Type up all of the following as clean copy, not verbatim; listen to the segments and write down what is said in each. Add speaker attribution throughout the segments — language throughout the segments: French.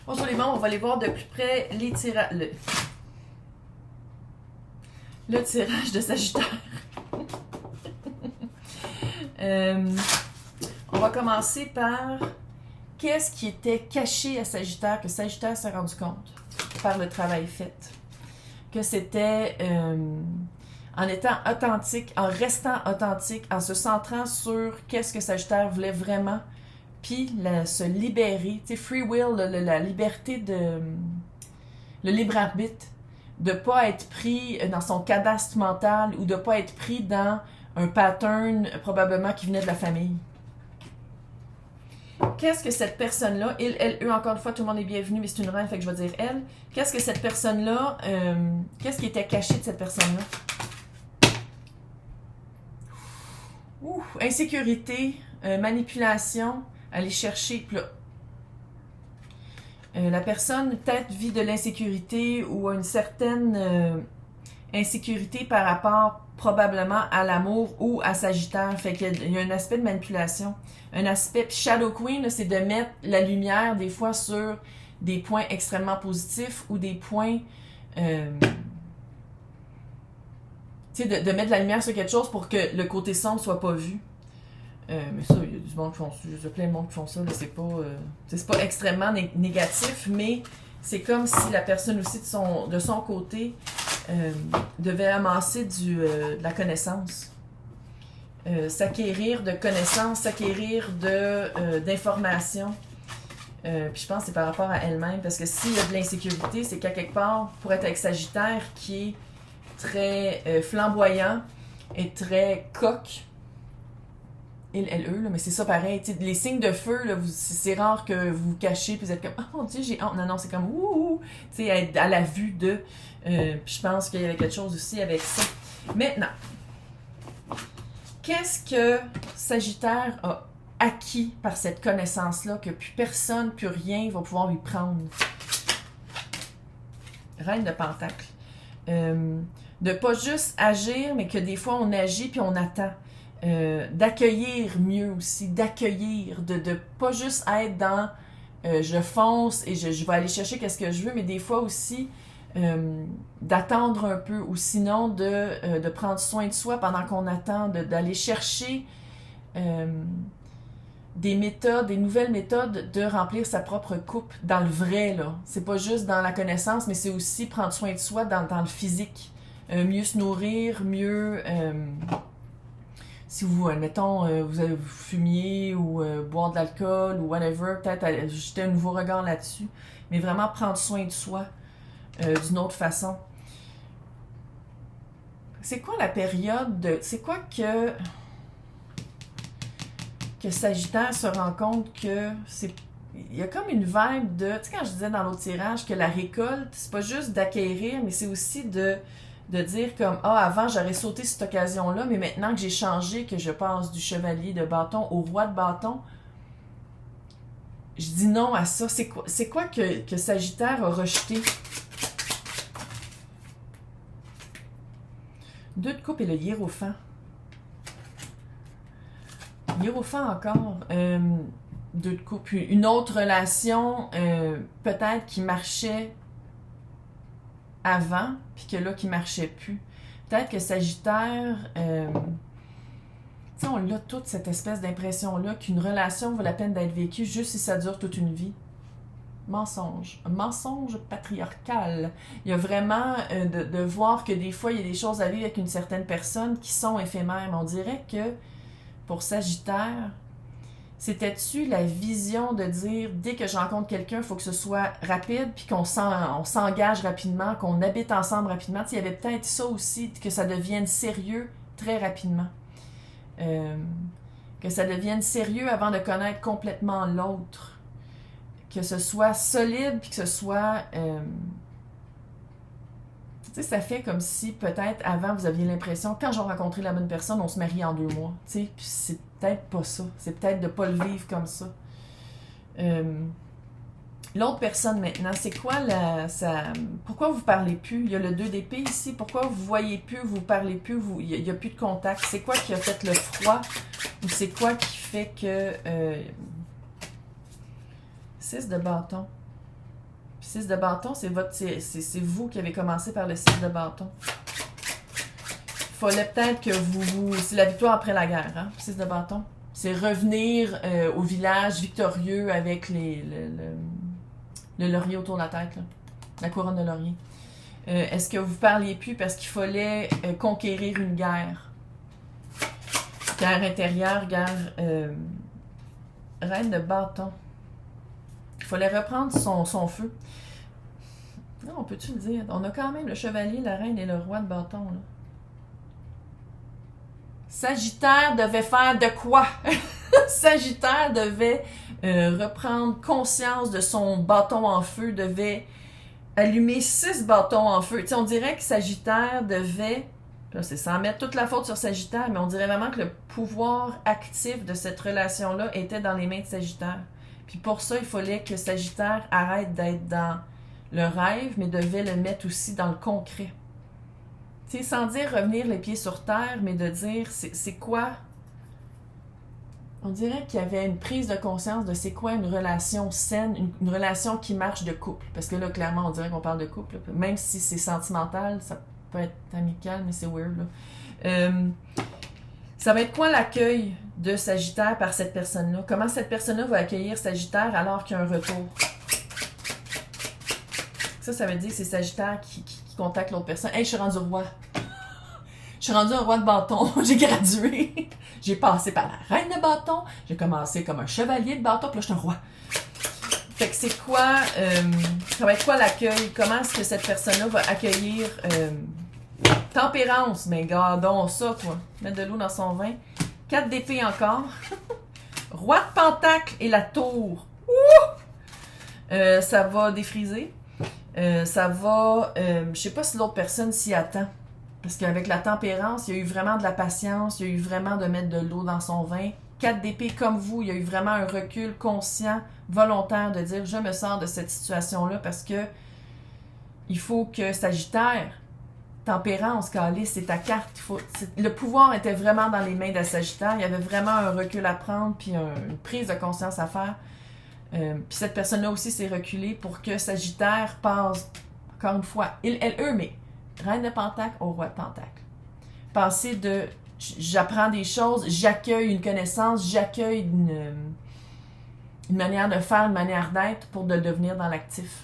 Speaker 1: Bonjour les membres, on va aller voir de plus près les tirages. Le tirage de Sagittaire. On va commencer par qu'est-ce qui était caché à Sagittaire, que Sagittaire s'est rendu compte par le travail fait. Que c'était en étant authentique, en restant authentique, en se centrant sur qu'est-ce que Sagittaire voulait vraiment, puis se libérer, tu sais, free will, la liberté de... le libre arbitre, de pas être pris dans son cadastre mental ou de pas être pris dans un pattern probablement qui venait de la famille. Qu'est-ce que cette personne-là, il, elle, eux, encore une fois, tout le monde est bienvenu, mais c'est une reine, fait que je vais dire elle. Qu'est-ce que cette personne-là, qu'est-ce qui était caché de cette personne-là? Insécurité, manipulation, aller chercher, puis là, la personne peut-être vit de l'insécurité ou une certaine insécurité par rapport probablement à l'amour ou à Sagittaire. Fait qu'il y a un aspect de manipulation. Un aspect, puis Shadow Queen, c'est de mettre la lumière des fois sur des points extrêmement positifs ou des points... tu sais, de mettre la lumière sur quelque chose pour que le côté sombre soit pas vu. Mais ça, il y a du monde qui font ça. Il y a plein de monde qui font ça. C'est pas extrêmement négatif, mais c'est comme si la personne aussi de son côté devait amasser de la connaissance. S'acquérir de connaissances, s'acquérir d'informations. Puis je pense que c'est par rapport à elle-même, parce que s'il y a de l'insécurité, c'est qu'à quelque part, pour être avec Sagittaire, qui est très flamboyant et très coq, eux, là, mais c'est ça pareil. Les signes de feu, c'est rare que vous vous cachez puis vous êtes comme « Oh mon Dieu, j'ai honte ». Non, c'est comme « Ouh ». Tu sais, être à la vue de... puis je pense qu'il y avait quelque chose aussi avec ça. Maintenant, qu'est-ce que Sagittaire a acquis par cette connaissance-là que plus personne, plus rien va pouvoir lui prendre? Reine de Pentacle. De pas juste agir, mais que des fois on agit puis on attend. D'accueillir mieux aussi, d'accueillir, de pas juste être dans je fonce et je vais aller chercher qu'est-ce que je veux, mais des fois aussi d'attendre un peu ou sinon de prendre soin de soi pendant qu'on attend, d'aller chercher des méthodes, des nouvelles méthodes de remplir sa propre coupe dans le vrai, là. C'est pas juste dans la connaissance, mais c'est aussi prendre soin de soi dans le physique. Mieux se nourrir, mieux... si vous, admettons, vous fumiez ou boire de l'alcool ou whatever, peut-être jeter un nouveau regard là-dessus, mais vraiment prendre soin de soi d'une autre façon. C'est quoi la période de... C'est quoi que Sagittaire se rend compte que c'est... Il y a comme une vibe de... Tu sais, quand je disais dans l'autre tirage que la récolte, c'est pas juste d'acquérir, mais c'est aussi de dire comme « Ah, avant, j'aurais sauté cette occasion-là, mais maintenant que j'ai changé, que je passe du chevalier de bâton au roi de bâton, je dis non à ça. » C'est quoi que Sagittaire a rejeté? Deux de coupe et le hiérophant. Hiérophant encore. Deux de coupe. Une autre relation, peut-être qui marchait avant, puis que là, qui marchait plus. Peut-être que Sagittaire, tu sais, on a toute cette espèce d'impression-là qu'une relation vaut la peine d'être vécue juste si ça dure toute une vie. Mensonge. Un mensonge patriarcal. Il y a vraiment de voir que des fois, il y a des choses à vivre avec une certaine personne qui sont éphémères. Mais on dirait que pour Sagittaire, c'était-tu la vision de dire, dès que je rencontre quelqu'un, il faut que ce soit rapide, puis qu'on s'engage rapidement, qu'on habite ensemble rapidement. Tu sais, il y avait peut-être ça aussi, que ça devienne sérieux très rapidement. Que ça devienne sérieux avant de connaître complètement l'autre. Que ce soit solide, puis que ce soit... tu sais, ça fait comme si peut-être avant vous aviez l'impression, quand j'ai rencontré la bonne personne, on se marie en 2 mois. Tu sais, puis c'est peut-être pas ça. C'est peut-être de pas le vivre comme ça. L'autre personne maintenant, c'est quoi pourquoi vous parlez plus? Il y a le 2 d'épée ici. Pourquoi vous voyez plus, vous parlez plus, il y a plus de contact? C'est quoi qui a fait le froid? Ou c'est quoi qui fait que... 6 de bâton. Puis 6 de bâton, c'est vous qui avez commencé par le 6 de bâton. Il fallait peut-être que c'est la victoire après la guerre, hein, 6 de bâton. C'est revenir au village victorieux avec le laurier autour de la tête, là. La couronne de laurier. Est-ce que vous parliez plus parce qu'il fallait conquérir une guerre? Guerre intérieure, guerre... reine de bâton. Il fallait reprendre son feu. Non, on peut-tu le dire? On a quand même le chevalier, la reine et le roi de bâton, là. Sagittaire devait faire de quoi? Sagittaire devait reprendre conscience de son bâton en feu, devait allumer 6 bâtons en feu. Tu sais, on dirait que Sagittaire devait, là, c'est sans mettre toute la faute sur Sagittaire, mais on dirait vraiment que le pouvoir actif de cette relation-là était dans les mains de Sagittaire. Puis pour ça, il fallait que Sagittaire arrête d'être dans le rêve, mais devait le mettre aussi dans le concret. Tu sais, sans dire revenir les pieds sur terre, mais de dire c'est quoi. On dirait qu'il y avait une prise de conscience de c'est quoi une relation saine, une relation qui marche de couple. Parce que là, clairement, on dirait qu'on parle de couple. Là. Même si c'est sentimental, ça peut être amical, mais c'est weird. Là. Ça va être quoi l'accueil de Sagittaire par cette personne-là? Comment cette personne-là va accueillir Sagittaire alors qu'il y a un retour? Ça veut dire que c'est Sagittaire qui contacte l'autre personne. Hey, je suis rendu roi. Je suis rendu un roi de bâton. J'ai gradué. J'ai passé par la reine de bâton. J'ai commencé comme un chevalier de bâton. Puis là, je suis un roi. Fait que c'est quoi... ça va être quoi l'accueil? Comment est-ce que cette personne-là va accueillir... tempérance. Mais gardons ça, quoi. Mettre de l'eau dans son vin. 4 d'épée encore. Roi de pentacle et la tour. Ça va défriser. Ça va... je sais pas si l'autre personne s'y attend. Parce qu'avec la tempérance, il y a eu vraiment de la patience, il y a eu vraiment de mettre de l'eau dans son vin. 4 d'épée comme vous, il y a eu vraiment un recul conscient, volontaire de dire « je me sors de cette situation-là » parce que il faut que Sagittaire, tempérance, Calice, c'est ta carte. Le pouvoir était vraiment dans les mains de Sagittaire. Il y avait vraiment un recul à prendre puis une prise de conscience à faire. Puis cette personne-là aussi s'est reculée pour que Sagittaire passe, encore une fois, eux, mais reine de pentacle au roi de pentacle. Passer de j'apprends des choses, j'accueille une connaissance, j'accueille une manière de faire, une manière d'être pour de devenir dans l'actif.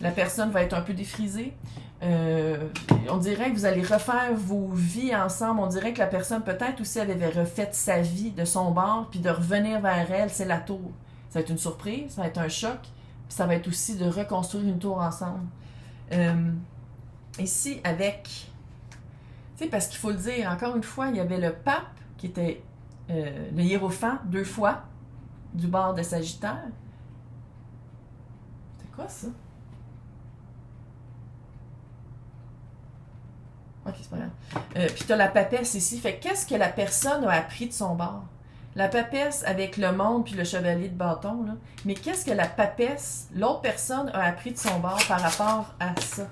Speaker 1: La personne va être un peu défrisée. On dirait que vous allez refaire vos vies ensemble. On dirait que la personne peut-être aussi avait refait sa vie de son bord, puis de revenir vers elle, c'est la tour. Ça va être une surprise, ça va être un choc, puis ça va être aussi de reconstruire une tour ensemble. Ici, avec... Tu sais, parce qu'il faut le dire, encore une fois, il y avait le pape, qui était le hiérophant, 2 fois, du bord de Sagittaire. C'est quoi ça? Ok, c'est pas grave. Puis t'as la papesse ici. Fait qu'est-ce que la personne a appris de son bord? La papesse avec le monde puis le chevalier de bâton, là. Mais qu'est-ce que la papesse, l'autre personne, a appris de son bord par rapport à ça?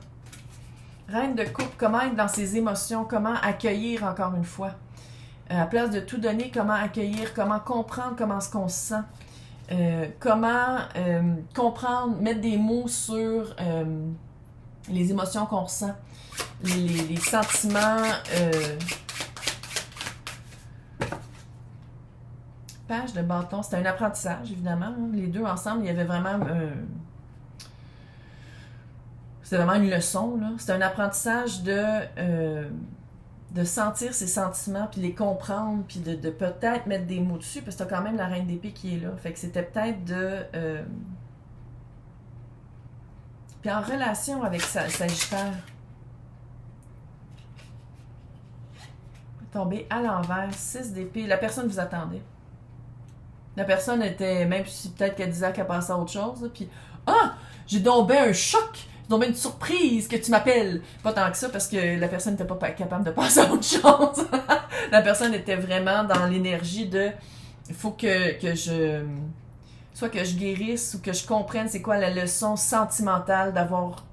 Speaker 1: Reine de coupe, comment être dans ses émotions, comment accueillir encore une fois. À la place de tout donner, comment accueillir, comment comprendre comment est-ce qu'on se sent. Comment comprendre, mettre des mots sur les émotions qu'on ressent. Les sentiments... Page de bâton, c'était un apprentissage, évidemment. Hein. Les deux ensemble, il y avait vraiment... c'était vraiment une leçon, là. C'était un apprentissage de sentir ses sentiments, puis les comprendre, puis de peut-être mettre des mots dessus, parce que t'as quand même la reine d'épée qui est là. Fait que c'était peut-être de... Puis en relation avec Sagittaire, tomber à l'envers, 6 d'épée. La personne vous attendait. La personne était, même si peut-être qu'elle disait qu'elle passait à autre chose, là, puis « Ah! J'ai donc ben un choc! J'ai donc ben une surprise que tu m'appelles! » Pas tant que ça, parce que la personne n'était pas capable de passer à autre chose. La personne était vraiment dans l'énergie de « Il faut que je... soit que je guérisse ou que je comprenne c'est quoi la leçon sentimentale d'avoir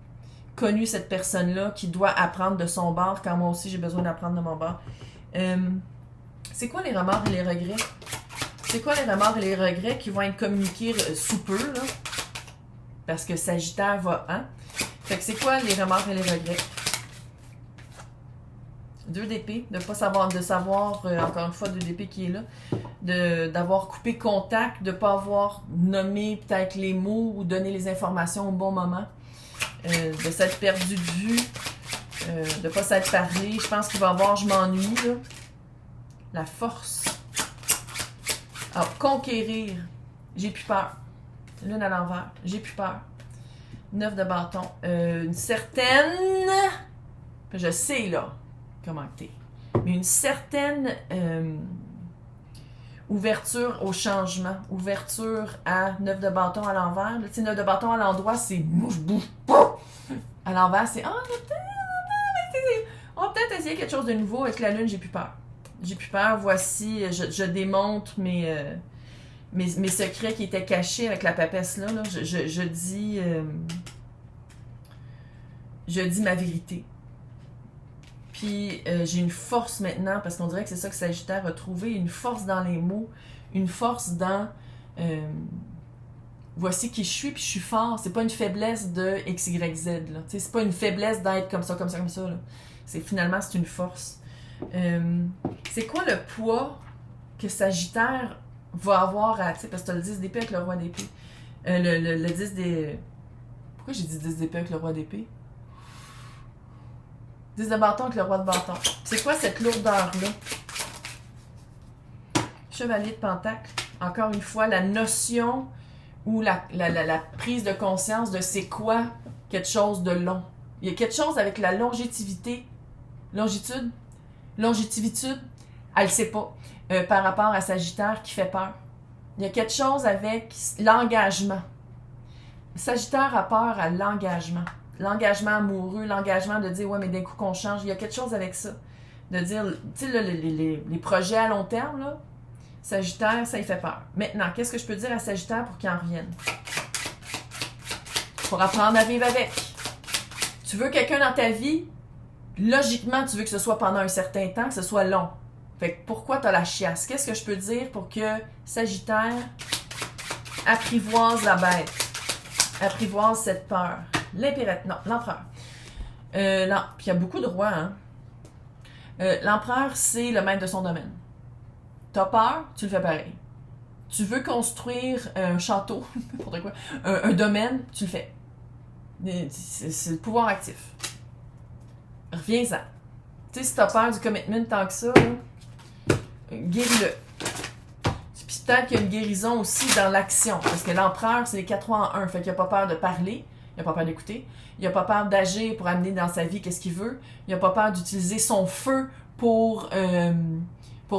Speaker 1: connu cette personne-là qui doit apprendre de son bord quand moi aussi j'ai besoin d'apprendre de mon bord. » c'est quoi les remords et les regrets? C'est quoi les remords et les regrets qui vont être communiqués sous peu, là? Parce que Sagittaire va, hein? Fait que c'est quoi les remords et les regrets? 2 d'épée, de savoir, encore une fois, 2 d'épée qui est là, d'avoir coupé contact, de ne pas avoir nommé peut-être les mots ou donné les informations au bon moment, de s'être perdu de vue, de ne pas s'être parlé. Je pense qu'il va y avoir je m'ennuie, là. La force. Alors, conquérir. J'ai plus peur. Lune à l'envers. J'ai plus peur. 9 de bâton. Une certaine... Je sais, là, comment t'es. Mais une certaine ouverture au changement. Ouverture à 9 de bâton à l'envers. Tu sais, 9 de bâton à l'endroit, c'est bouge, bouge, bouge. À l'envers, c'est... On va peut-être essayer quelque chose de nouveau. Avec la lune, j'ai plus peur. J'ai plus peur. Voici, je démontre mes secrets qui étaient cachés avec la papesse là. Je dis ma vérité. Puis j'ai une force maintenant, parce qu'on dirait que c'est ça que Sagittaire a trouvé, une force dans les mots, une force dans voici qui je suis, puis je suis fort. C'est pas une faiblesse de X, Y, Z. Là. C'est pas une faiblesse d'être comme ça, comme ça, comme ça. Là. Finalement, c'est une force. C'est quoi le poids que Sagittaire va avoir à... Parce que tu as le 10 d'épée avec le roi d'épée. Le 10 des... Pourquoi j'ai dit 10 d'épée avec le roi d'épée? 10 de bâton avec le roi de bâton. C'est quoi cette lourdeur-là? Chevalier de pentacle. Encore une fois, la notion ou la prise de conscience de c'est quoi quelque chose de long. Il y a quelque chose avec la longévitude, elle ne sait pas, par rapport à Sagittaire qui fait peur. Il y a quelque chose avec l'engagement. Sagittaire a peur à l'engagement. L'engagement amoureux, l'engagement de dire, ouais, mais d'un coup qu'on change, il y a quelque chose avec ça. De dire, tu sais, les projets à long terme, là, Sagittaire, ça y fait peur. Maintenant, qu'est-ce que je peux dire à Sagittaire pour qu'il en revienne? Pour apprendre à vivre avec. Tu veux quelqu'un dans ta vie, logiquement, tu veux que ce soit pendant un certain temps, que ce soit long. Fait que pourquoi tu as la chiasse? Qu'est-ce que je peux dire pour que Sagittaire apprivoise la bête? Apprivoise cette peur. L'impératrice, non, l'empereur. Puis il y a beaucoup de rois, hein. L'empereur, c'est le maître de son domaine. T'as peur, tu le fais pareil. Tu veux construire un château, n'importe quoi, un domaine, tu le fais. C'est le pouvoir actif. Reviens-en. Tu sais, si t'as peur du commitment tant que ça, là, guéris-le. Puis peut-être qu'il y a une guérison aussi dans l'action. Parce que l'empereur, c'est les 4 rois en 1. Fait qu'il n'a pas peur de parler, il n'a pas peur d'écouter, il n'a pas peur d'agir pour amener dans sa vie qu'est-ce qu'il veut, il n'a pas peur d'utiliser son feu pour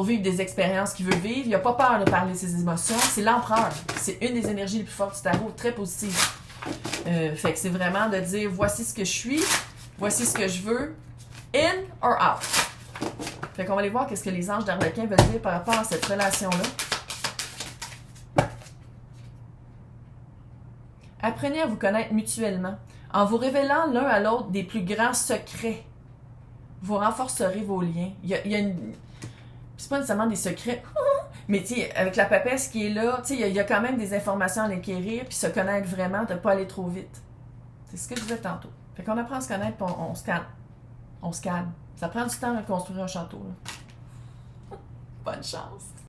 Speaker 1: vivre des expériences qu'il veut vivre, il n'a pas peur de parler de ses émotions. C'est l'empereur. C'est une des énergies les plus fortes du tarot, très positive. Fait que c'est vraiment de dire voici ce que je suis, voici ce que je veux, in or out. Fait qu'on va aller voir qu'est-ce que les anges d'Arlequin veulent dire par rapport à cette relation-là. Apprenez à vous connaître mutuellement. En vous révélant l'un à l'autre des plus grands secrets, vous renforcerez vos liens. Il y a une... C'est pas nécessairement des secrets, mais tu sais, avec la papesse qui est là, tu sais, il y a quand même des informations à l'acquérir, puis se connaître vraiment, de pas aller trop vite. C'est ce que je disais tantôt. Fait qu'on apprend à se connaître, puis on se calme. On se calme. Ça prend du temps de construire un château, là. Bonne chance!